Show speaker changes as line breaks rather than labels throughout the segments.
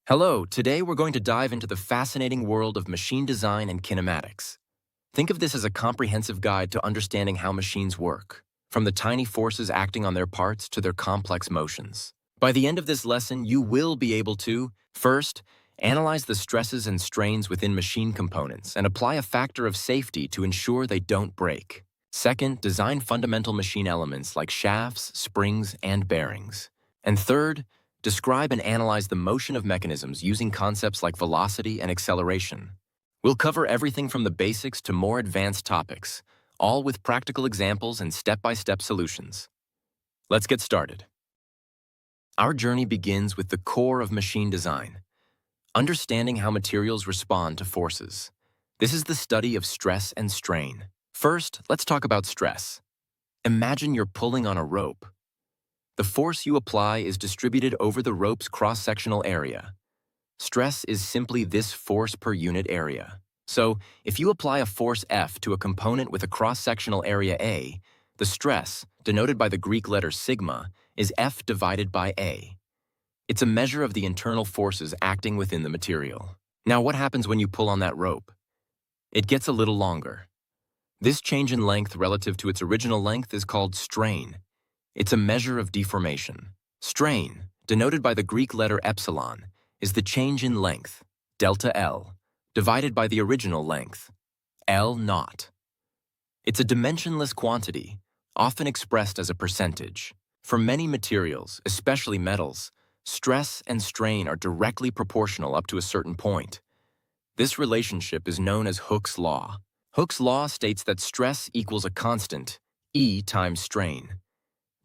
Hello, today we're going to dive into the fascinating world of machine design and kinematics. Think of this as a comprehensive guide to understanding how machines work, from the tiny forces acting on their parts to their complex motions. By the end of this lesson, you will be able to, first, analyze the stresses and strains within machine components and apply a factor of safety to ensure they don't break. Second, design fundamental machine elements like shafts, springs, and bearings. And third, describe and analyze the motion of mechanisms using concepts like velocity and acceleration. We'll cover everything from the basics to more advanced topics, all with practical examples and step-by-step solutions. Let's get started. Our journey begins with the core of machine design, understanding how materials respond to forces. This is the study of stress and strain. First, let's talk about stress. Imagine you're pulling on a rope. The force you apply is distributed over the rope's cross-sectional area. Stress is simply this force per unit area. So, if you apply a force F to a component with a cross-sectional area A, the stress, denoted by the Greek letter sigma, is F divided by A. It's a measure of the internal forces acting within the material. Now, what happens when you pull on that rope? It gets a little longer. This change in length relative to its original length is called strain. It's a measure of deformation. Strain, denoted by the Greek letter epsilon, is the change in length, delta L, divided by the original length, L naught. It's a dimensionless quantity, often expressed as a percentage. For many materials, especially metals, stress and strain are directly proportional up to a certain point. This relationship is known as Hooke's law. Hooke's law states that stress equals a constant, E times strain.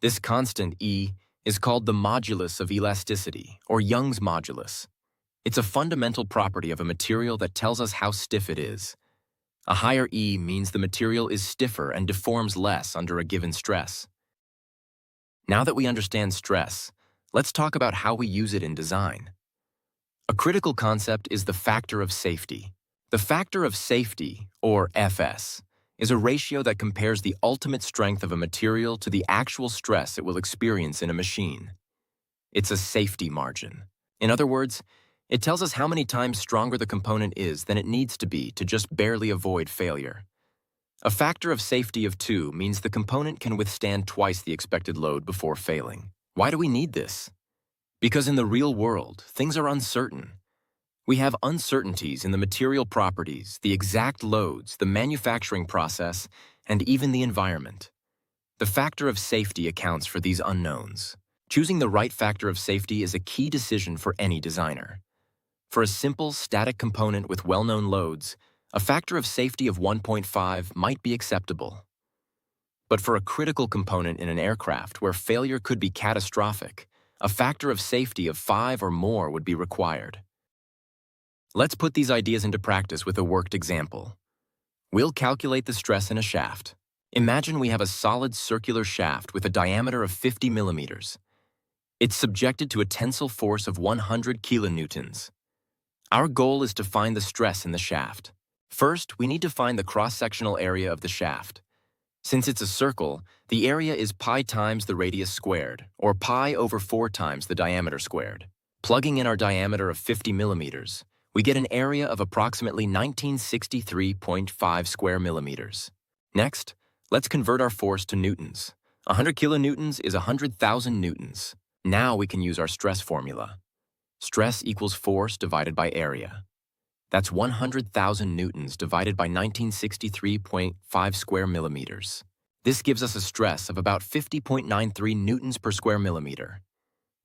This constant, E, is called the modulus of elasticity, or Young's modulus. It's a fundamental property of a material that tells us how stiff it is. A higher E means the material is stiffer and deforms less under a given stress. Now that we understand stress, let's talk about how we use it in design. A critical concept is the factor of safety. The factor of safety, or FS, is a ratio that compares the ultimate strength of a material to the actual stress it will experience in a machine. It's a safety margin. In other words, it tells us how many times stronger the component is than it needs to be to just barely avoid failure. A factor of safety of 2 means the component can withstand twice the expected load before failing. Why do we need this? Because in the real world, things are uncertain. We have uncertainties in the material properties, the exact loads, the manufacturing process, and even the environment. The factor of safety accounts for these unknowns. Choosing the right factor of safety is a key decision for any designer. For a simple, static component with well-known loads, a factor of safety of 1.5 might be acceptable. But for a critical component in an aircraft where failure could be catastrophic, a factor of safety of 5 or more would be required. Let's put these ideas into practice with a worked example. We'll calculate the stress in a shaft. Imagine we have a solid circular shaft with a diameter of 50 millimeters. It's subjected to a tensile force of 100 kilonewtons. Our goal is to find the stress in the shaft. First, we need to find the cross-sectional area of the shaft. Since it's a circle, the area is pi times the radius squared, or pi over 4 times the diameter squared. Plugging in our diameter of 50 millimeters, we get an area of approximately 1963.5 square millimeters. Next, let's convert our force to newtons. 100 kilonewtons is 100,000 newtons. Now we can use our stress formula. Stress equals force divided by area. That's 100,000 newtons divided by 1963.5 square millimeters. This gives us a stress of about 50.93 newtons per square millimeter.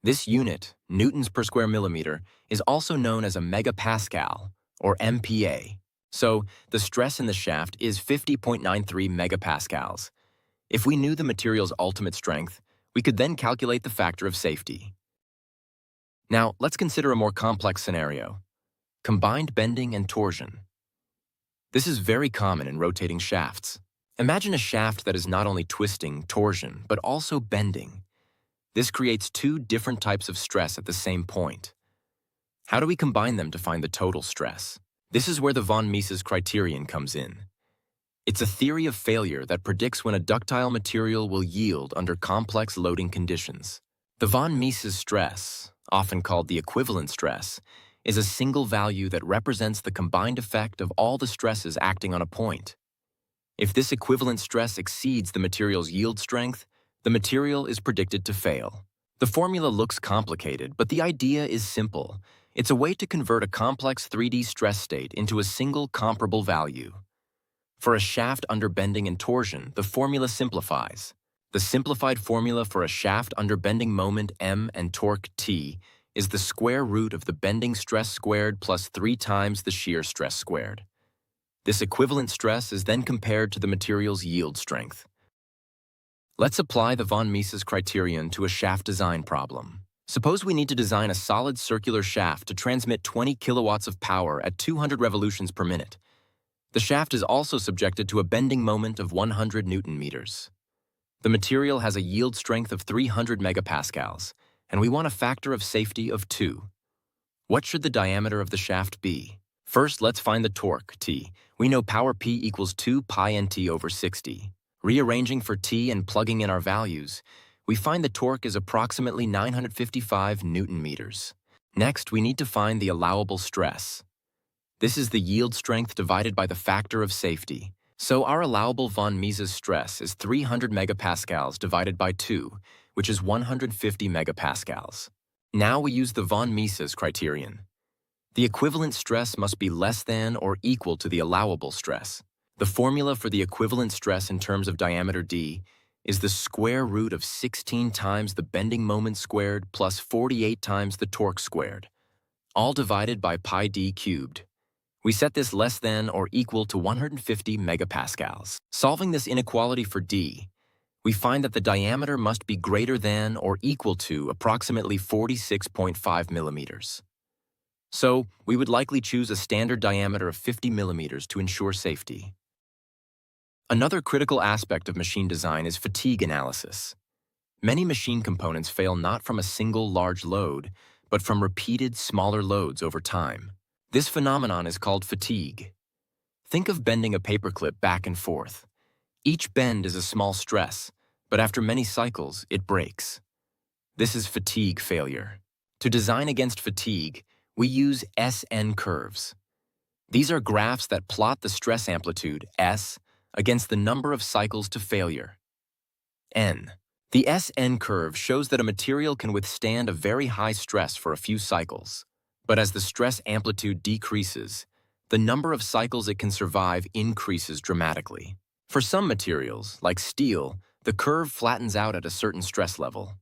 This unit, newtons per square millimeter, is also known as a megapascal, or MPa. So, the stress in the shaft is 50.93 megapascals. If we knew the material's ultimate strength, we could then calculate the factor of safety. Now, let's consider a more complex scenario: combined bending and torsion. This is very common in rotating shafts. Imagine a shaft that is not only twisting, torsion, but also bending. This creates 2 different types of stress at the same point. How do we combine them to find the total stress? This is where the von Mises criterion comes in. It's a theory of failure that predicts when a ductile material will yield under complex loading conditions. The von Mises stress, often called the equivalent stress, is a single value that represents the combined effect of all the stresses acting on a point. If this equivalent stress exceeds the material's yield strength, the material is predicted to fail. The formula looks complicated, but the idea is simple. It's a way to convert a complex 3D stress state into a single comparable value. For a shaft under bending and torsion, the formula simplifies. The simplified formula for a shaft under bending moment M and torque T is the square root of the bending stress squared plus 3 times the shear stress squared. This equivalent stress is then compared to the material's yield strength. Let's apply the von Mises criterion to a shaft design problem. Suppose we need to design a solid circular shaft to transmit 20 kilowatts of power at 200 revolutions per minute. The shaft is also subjected to a bending moment of 100 Newton meters. The material has a yield strength of 300 megapascals, and we want a factor of safety of 2. What should the diameter of the shaft be? First, let's find the torque, T. We know power P equals 2 pi nt over 60. Rearranging for T and plugging in our values, we find the torque is approximately 955 Newton meters. Next, we need to find the allowable stress. This is the yield strength divided by the factor of safety. So our allowable von Mises stress is 300 megapascals divided by 2, which is 150 megapascals. Now we use the von Mises criterion. The equivalent stress must be less than or equal to the allowable stress. The formula for the equivalent stress in terms of diameter d is the square root of 16 times the bending moment squared plus 48 times the torque squared, all divided by pi d cubed. We set this less than or equal to 150 megapascals. Solving this inequality for d, we find that the diameter must be greater than or equal to approximately 46.5 millimeters. So, we would likely choose a standard diameter of 50 millimeters to ensure safety. Another critical aspect of machine design is fatigue analysis. Many machine components fail not from a single large load, but from repeated smaller loads over time. This phenomenon is called fatigue. Think of bending a paperclip back and forth. Each bend is a small stress, but after many cycles, it breaks. This is fatigue failure. To design against fatigue, we use SN curves. These are graphs that plot the stress amplitude, S, against the number of cycles to failure, N. The SN curve shows that a material can withstand a very high stress for a few cycles, but as the stress amplitude decreases, the number of cycles it can survive increases dramatically. For some materials, like steel, the curve flattens out at a certain stress level.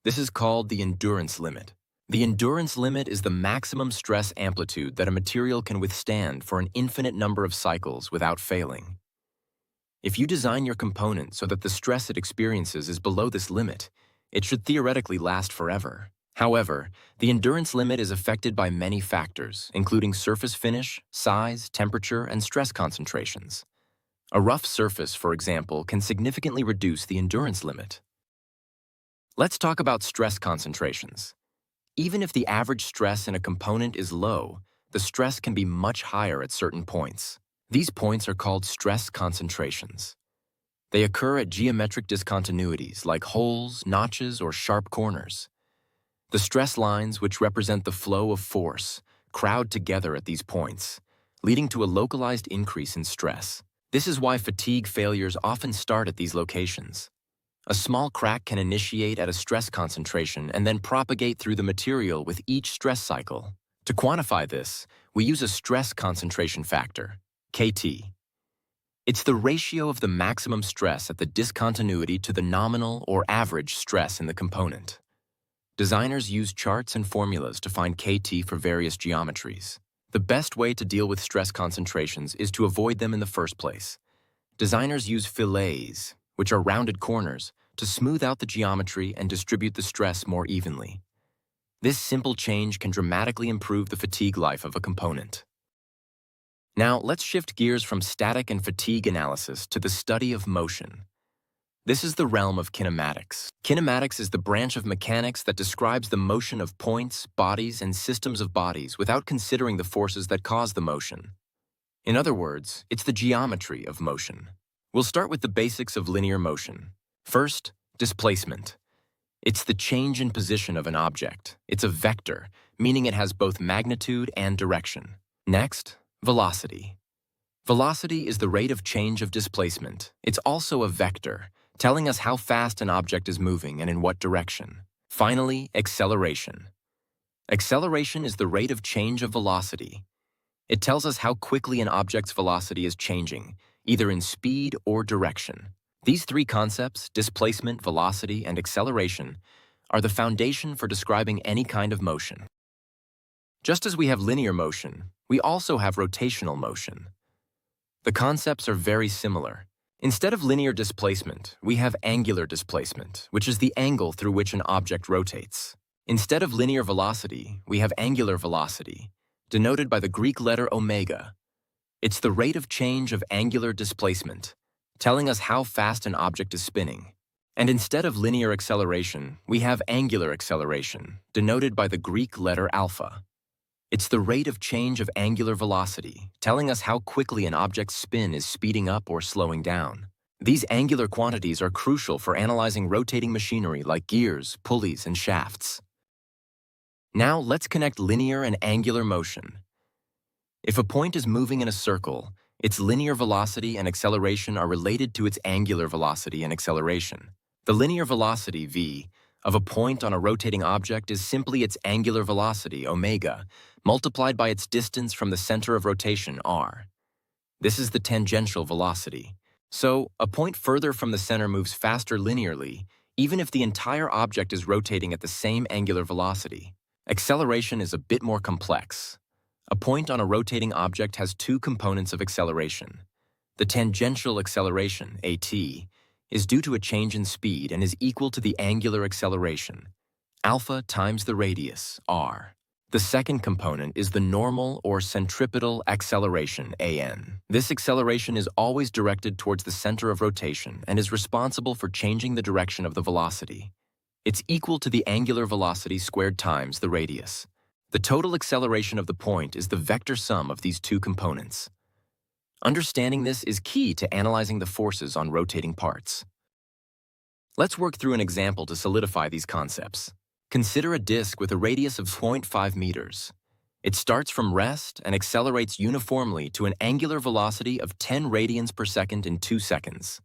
This is called the endurance limit. The endurance limit is the maximum stress amplitude that a material can withstand for an infinite number of cycles without failing. If you design your component so that the stress it experiences is below this limit, it should theoretically last forever. However, the endurance limit is affected by many factors, including surface finish, size, temperature, and stress concentrations. A rough surface, for example, can significantly reduce the endurance limit. Let's talk about stress concentrations. Even if the average stress in a component is low, the stress can be much higher at certain points. These points are called stress concentrations. They occur at geometric discontinuities like holes, notches, or sharp corners. The stress lines, which represent the flow of force, crowd together at these points, leading to a localized increase in stress. This is why fatigue failures often start at these locations. A small crack can initiate at a stress concentration and then propagate through the material with each stress cycle. To quantify this, we use a stress concentration factor, KT. It's the ratio of the maximum stress at the discontinuity to the nominal or average stress in the component. Designers use charts and formulas to find KT for various geometries. The best way to deal with stress concentrations is to avoid them in the first place. Designers use fillets, which are rounded corners, to smooth out the geometry and distribute the stress more evenly. This simple change can dramatically improve the fatigue life of a component. Now, let's shift gears from static and fatigue analysis to the study of motion. This is the realm of kinematics. Kinematics is the branch of mechanics that describes the motion of points, bodies, and systems of bodies without considering the forces that cause the motion. In other words, it's the geometry of motion. We'll start with the basics of linear motion. First, displacement. It's the change in position of an object. It's a vector, meaning it has both magnitude and direction. Next, velocity. Velocity is the rate of change of displacement. It's also a vector, telling us how fast an object is moving and in what direction. Finally, acceleration. Acceleration is the rate of change of velocity. It tells us how quickly an object's velocity is changing, either in speed or direction. These three concepts, displacement, velocity, and acceleration, are the foundation for describing any kind of motion. Just as we have linear motion, we also have rotational motion. The concepts are very similar. Instead of linear displacement, we have angular displacement, which is the angle through which an object rotates. Instead of linear velocity, we have angular velocity, denoted by the Greek letter omega. It's the rate of change of angular displacement, telling us how fast an object is spinning. And instead of linear acceleration, we have angular acceleration, denoted by the Greek letter alpha. It's the rate of change of angular velocity, telling us how quickly an object's spin is speeding up or slowing down. These angular quantities are crucial for analyzing rotating machinery like gears, pulleys, and shafts. Now let's connect linear and angular motion. If a point is moving in a circle, its linear velocity and acceleration are related to its angular velocity and acceleration. The linear velocity, v, of a point on a rotating object is simply its angular velocity, omega, multiplied by its distance from the center of rotation, r. This is the tangential velocity. So, a point further from the center moves faster linearly, even if the entire object is rotating at the same angular velocity. Acceleration is a bit more complex. A point on a rotating object has two components of acceleration. The tangential acceleration, at, is due to a change in speed and is equal to the angular acceleration, alpha times the radius, r. The second component is the normal or centripetal acceleration, an. This acceleration is always directed towards the center of rotation and is responsible for changing the direction of the velocity. It's equal to the angular velocity squared times the radius. The total acceleration of the point is the vector sum of these two components. Understanding this is key to analyzing the forces on rotating parts. Let's work through an example to solidify these concepts. Consider a disk with a radius of 0.5 meters. It starts from rest and accelerates uniformly to an angular velocity of 10 radians per second in 2 seconds.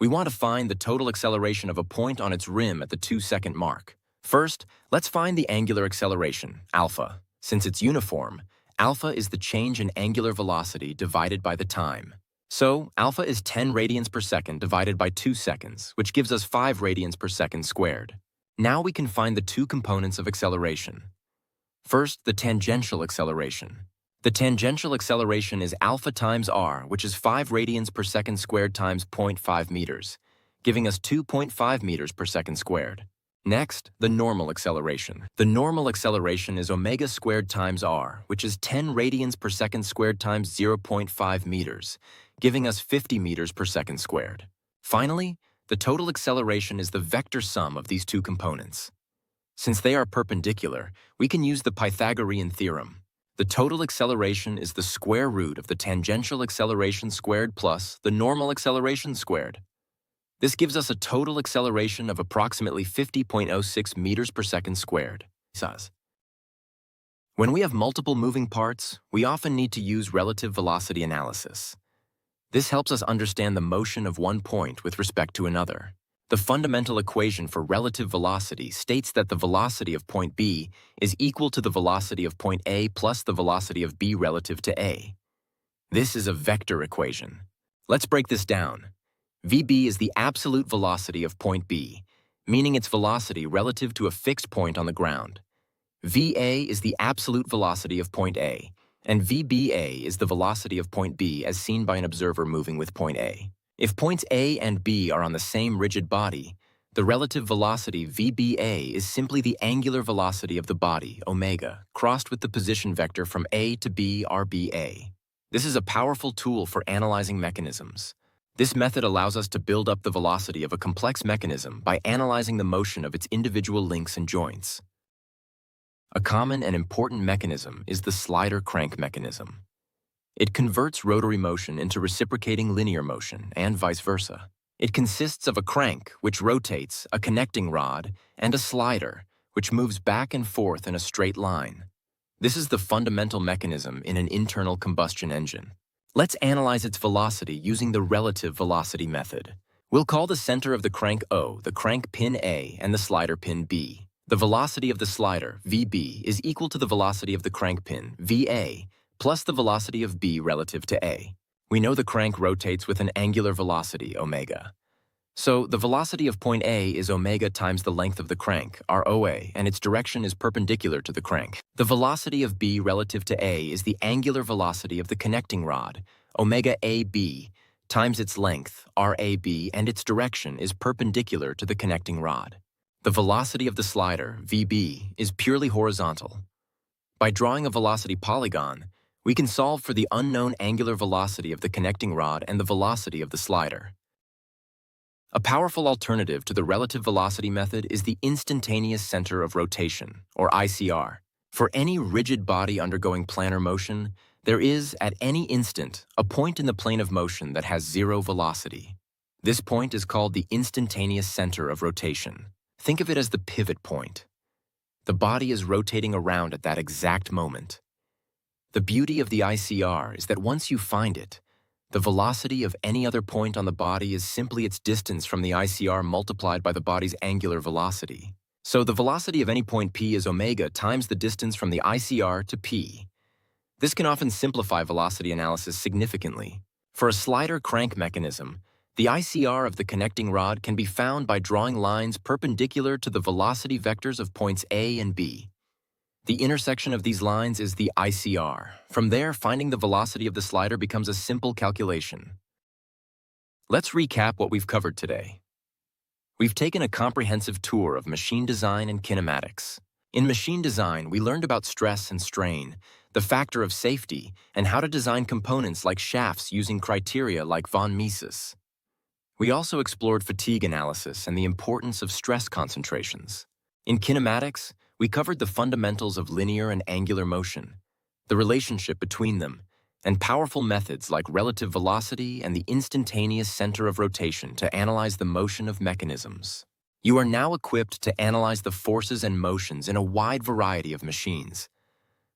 We want to find the total acceleration of a point on its rim at the 2-second mark. First, let's find the angular acceleration, alpha. Since it's uniform, alpha is the change in angular velocity divided by the time. So, alpha is 10 radians per second divided by 2 seconds, which gives us 5 radians per second squared. Now we can find the two components of acceleration. First, the tangential acceleration. The tangential acceleration is alpha times r, which is 5 radians per second squared times 0.5 meters, giving us 2.5 meters per second squared. Next, the normal acceleration. The normal acceleration is omega squared times r, which is 10 radians per second squared times 0.5 meters, giving us 50 meters per second squared. Finally, the total acceleration is the vector sum of these two components. Since they are perpendicular, we can use the Pythagorean theorem. The total acceleration is the square root of the tangential acceleration squared plus the normal acceleration squared. This gives us a total acceleration of approximately 50.06 meters per second squared. When we have multiple moving parts, we often need to use relative velocity analysis. This helps us understand the motion of one point with respect to another. The fundamental equation for relative velocity states that the velocity of point B is equal to the velocity of point A plus the velocity of B relative to A. This is a vector equation. Let's break this down. VB is the absolute velocity of point B, meaning its velocity relative to a fixed point on the ground. VA is the absolute velocity of point A, and VBA is the velocity of point B as seen by an observer moving with point A. If points A and B are on the same rigid body, the relative velocity VBA is simply the angular velocity of the body, omega, crossed with the position vector from A to B RBA. This is a powerful tool for analyzing mechanisms. This method allows us to build up the velocity of a complex mechanism by analyzing the motion of its individual links and joints. A common and important mechanism is the slider crank mechanism. It converts rotary motion into reciprocating linear motion, and vice versa. It consists of a crank, which rotates, a connecting rod, and a slider, which moves back and forth in a straight line. This is the fundamental mechanism in an internal combustion engine. Let's analyze its velocity using the relative velocity method. We'll call the center of the crank O, the crank pin A, and the slider pin B. The velocity of the slider, Vb, is equal to the velocity of the crank pin, Va, plus the velocity of B relative to A. We know the crank rotates with an angular velocity, omega. So the velocity of point A is omega times the length of the crank, ROA, and its direction is perpendicular to the crank. The velocity of B relative to A is the angular velocity of the connecting rod, omega AB, times its length, RAB, and its direction is perpendicular to the connecting rod. The velocity of the slider, VB, is purely horizontal. By drawing a velocity polygon, we can solve for the unknown angular velocity of the connecting rod and the velocity of the slider. A powerful alternative to the relative velocity method is the instantaneous center of rotation, or ICR. For any rigid body undergoing planar motion, there is, at any instant, a point in the plane of motion that has zero velocity. This point is called the instantaneous center of rotation. Think of it as the pivot point. The body is rotating around at that exact moment. The beauty of the ICR is that once you find it, the velocity of any other point on the body is simply its distance from the ICR multiplied by the body's angular velocity. So the velocity of any point P is omega times the distance from the ICR to P. This can often simplify velocity analysis significantly. For a slider crank mechanism, the ICR of the connecting rod can be found by drawing lines perpendicular to the velocity vectors of points A and B. The intersection of these lines is the ICR. From there, finding the velocity of the slider becomes a simple calculation. Let's recap what we've covered today. We've taken a comprehensive tour of machine design and kinematics. In machine design, we learned about stress and strain, the factor of safety, and how to design components like shafts using criteria like von Mises. We also explored fatigue analysis and the importance of stress concentrations. In kinematics, we covered the fundamentals of linear and angular motion, the relationship between them, and powerful methods like relative velocity and the instantaneous center of rotation to analyze the motion of mechanisms. You are now equipped to analyze the forces and motions in a wide variety of machines.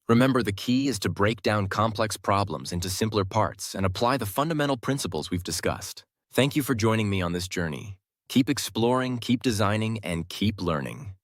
Remember, the key is to break down complex problems into simpler parts and apply the fundamental principles we've discussed. Thank you for joining me on this journey. Keep exploring, keep designing, and keep learning.